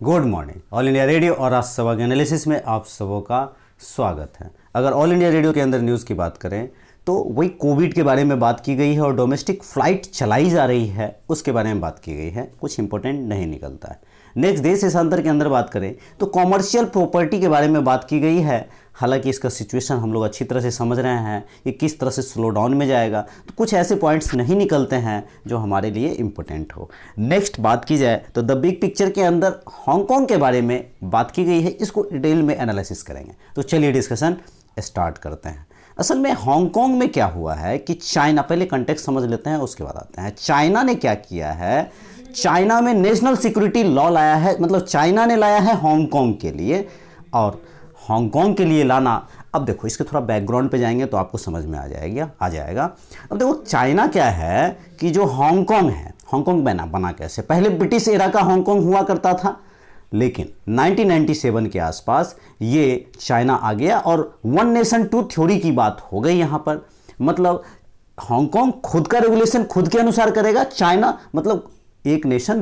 Good morning. All India radio और आज सभा के एनालिसिस में आप सबों का स्वागत है। अगर ऑल इंडिया रेडियो के अंदर न्यूज़ की बात करें तो वही कोविड के बारे में बात की गई है और डोमेस्टिक फ़्लाइट चलाई जा रही है उसके बारे में बात की गई है। कुछ इंपॉर्टेंट नहीं निकलता है। नेक्स्ट देश देशांतर के अंदर बात करें तो कॉमर्शियल प्रॉपर्टी के बारे में बात की गई है। हालांकि इसका सिचुएशन हम लोग अच्छी तरह से समझ रहे हैं कि किस तरह से स्लो डाउन में जाएगा, तो कुछ ऐसे पॉइंट्स नहीं निकलते हैं जो हमारे लिए इम्पोर्टेंट हो। नेक्स्ट बात की जाए तो द बिग पिक्चर के अंदर हांगकांग के बारे में बात की गई है, इसको डिटेल में एनालिसिस करेंगे। तो चलिए डिस्कशन स्टार्ट करते हैं। असल में हांगकांग में क्या हुआ है कि चाइना, पहले कंटेक्स्ट समझ लेते हैं उसके बाद आते हैं। चाइना ने क्या किया है, चाइना में नेशनल सिक्योरिटी लॉ लाया है, मतलब चाइना ने लाया है हांगकांग के लिए। और हांगकांग के लिए लाना, अब देखो इसके थोड़ा बैकग्राउंड पे जाएंगे तो आपको समझ में आ जाएगा। अब देखो चाइना क्या है कि जो हांगकांग है, हांगकांग बना कैसे, पहले ब्रिटिश एरा का हांगकांग हुआ करता था, लेकिन 1997 के आसपास ये चाइना आ गया और वन नेशन टू थ्योरी की बात हो गई यहाँ पर। मतलब हांगकांग खुद का रेगुलेशन खुद के अनुसार करेगा, चाइना मतलब एक नेशन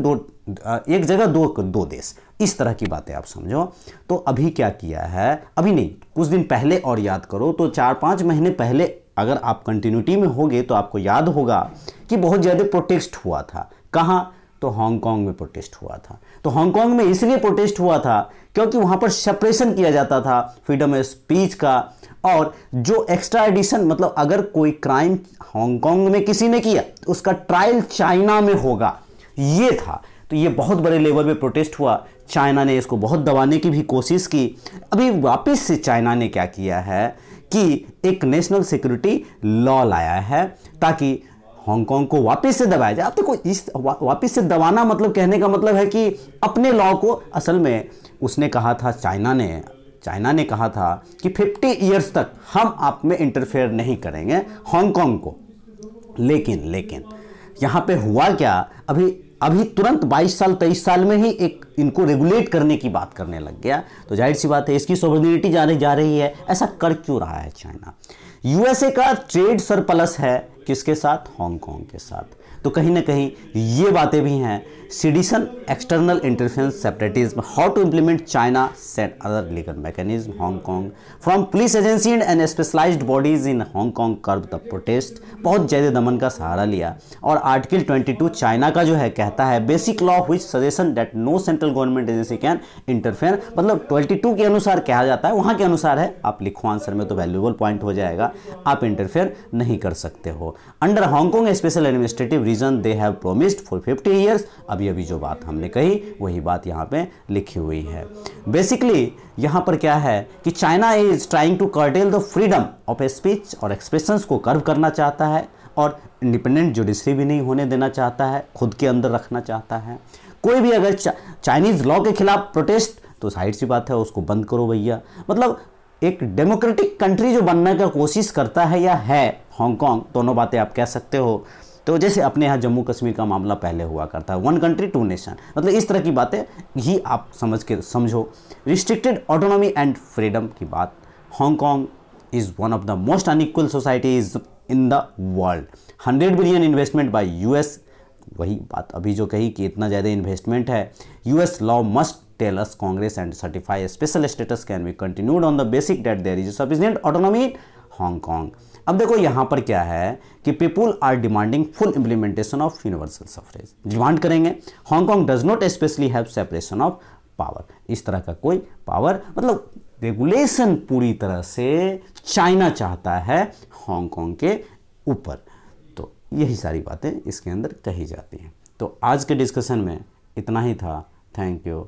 एक जगह दो देश, इस तरह की बातें आप समझो। तो अभी क्या किया है, अभी नहीं कुछ दिन पहले और याद करो तो 4-5 महीने पहले अगर आप कंटिन्यूटी में होगे तो आपको याद होगा कि बहुत ज़्यादा प्रोटेस्ट हुआ था। कहाँ? तो हांगकांग में प्रोटेस्ट हुआ था। तो हांगकांग में इसलिए प्रोटेस्ट हुआ था क्योंकि वहाँ पर सेपरेशन किया जाता था फ्रीडम ऑफ स्पीच का, और जो एक्स्ट्रा एडिशन, मतलब अगर कोई क्राइम हांगकांग में किसी ने किया तो उसका ट्रायल चाइना में होगा, ये था। तो ये बहुत बड़े लेवल पे प्रोटेस्ट हुआ। चाइना ने इसको बहुत दबाने की भी कोशिश की। अभी वापस से चाइना ने क्या किया है कि एक नेशनल सिक्योरिटी लॉ लाया है ताकि हांगकांग को वापस से दबाया जाए। अब देखो इस वापस से दबाना मतलब कहने का मतलब है कि अपने लॉ को, असल में उसने कहा था, चाइना ने कहा था कि 50 ईयर्स तक हम आप में इंटरफेयर नहीं करेंगे हांगकांग को। लेकिन यहाँ पे हुआ क्या, अभी तुरंत 22 साल 23 साल में ही एक इनको रेगुलेट करने की बात करने लग गया। तो जाहिर सी बात है इसकी सॉवरेनिटी जा रही है। ऐसा कर क्यों रहा है चाइना? यूएसए का ट्रेड सरप्लस है किसके साथ? हांगकांग के साथ। तो कहीं ना कहीं ये बातें भी हैं। Sedition, external interference, separatism, how to implement China set other legal mechanism Hong Kong from police agency and specialised bodies in Hong Kong curb the protest. बहुत ज़्यादा दमन का सहारा लिया। और आर्टिकल 22 चाइना का जो है कहता है basic law which suggestion that no central government agency can interfere, मतलब 22 के अनुसार कहा जाता है, वहाँ के अनुसार है। आप लिखो आंसर में तो वैल्यूएबल पॉइंट हो जाएगा। आप इंटरफेयर नहीं कर सकते हो। Under Hong Kong special administrative region they have promised for 50 years. अभी जो बात हमने कही वही बात यहाँ पे लिखी हुई है। बेसिकली यहाँ पर क्या है कि China is trying to curtail the freedom of speech और एक्सप्रेशंस को कर्व करना चाहता है, और इंडिपेंडेंट जुडिशरी भी नहीं होने देना चाहता है, खुद के अंदर रखना चाहता है। कोई भी अगर चाइनीज लॉ के खिलाफ प्रोटेस्ट, तो जाहिर सी बात है उसको बंद करो भैया। मतलब एक डेमोक्रेटिक कंट्री जो बनने का कोशिश करता है या है हांगकांग, दोनों बातें आप कह सकते हो। तो जैसे अपने यहाँ जम्मू कश्मीर का मामला पहले हुआ करता है, 1 कंट्री 2 नेशन, मतलब इस तरह की बातें ही आप समझो। रिस्ट्रिक्टेड ऑटोनॉमी एंड फ्रीडम की बात। Hong Kong is one of the most unequal societies in the world. 100 billion investment by US, वही बात अभी जो कही कि इतना ज़्यादा इन्वेस्टमेंट है। US law must tell us Congress and certify special status can be continued on the basic that there is sufficient autonomy in Hong Kong. अब देखो यहाँ पर क्या है कि people are demanding full implementation of universal suffrage, demand करेंगे। Hong Kong does not specially have separation of power, इस तरह का कोई पावर, मतलब रेगुलेशन पूरी तरह से चाइना चाहता है हांगकांग के ऊपर। तो यही सारी बातें इसके अंदर कही जाती हैं। तो आज के डिस्कशन में इतना ही था। Thank you.